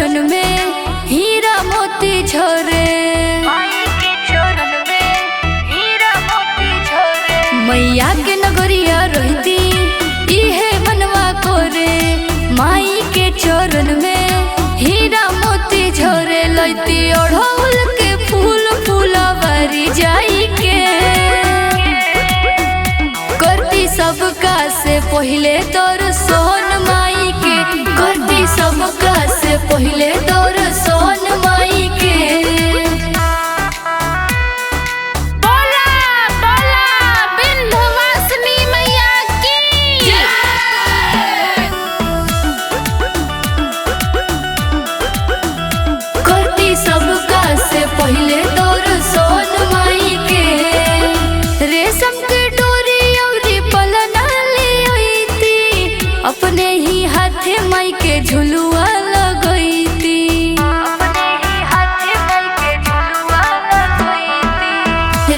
चरण में हीरा मोती झरे, मैया के नगरिया रहती इहे मनवा कोरे। माई के चरण में हीरा मोती झरे, लैती ओढ़ौल के फूल फूलवारी जाई के। करती सबका से पहिले दर्शन माई के, करती सबका से पहिले दर्शन माई के। सबका से पहिले दर्शन माई के। रेशम के डोरी अउरी पलना ले अइती, अपने ही हाथे माई के झुलुआ लगइती।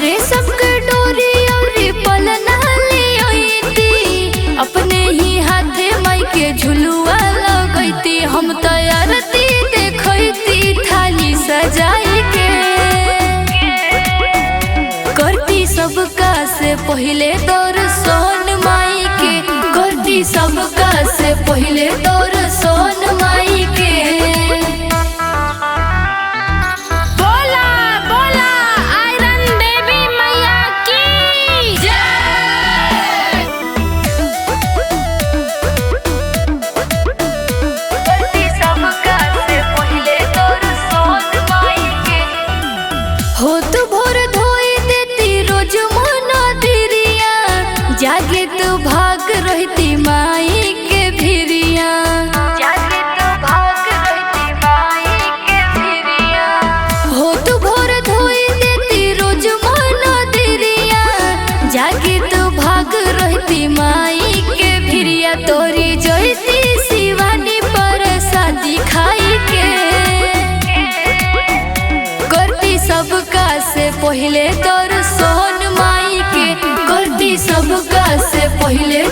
रेशम के डोरी अउरी पलना ले अइती, अपने ही हाथे माई के झुलुआ लगइती। हम तैयारती देखइती थाली सजाई के। करती सबका से पहिले दर्शन माई के, करती सबका से पहिले दर्शन माई के। बोला बोला आयरन देवी मैया की जय। करती सबका से पहिले दर्शन माई के। हो तो भोर धोई देती रोज मनदिरिया, जागे तो भाग रहती माई के भिरिया। जागे तो भाग रहती माई के भिरिया। हो तो भोर धोई देती रोज मनदिरिया, जागे तो भाग रहती माई के भिरिया। तोरी जयती शिवानी पर शादी खाई के। करती सबका से पहिले दर्शन माई के, करती सबका से पहिले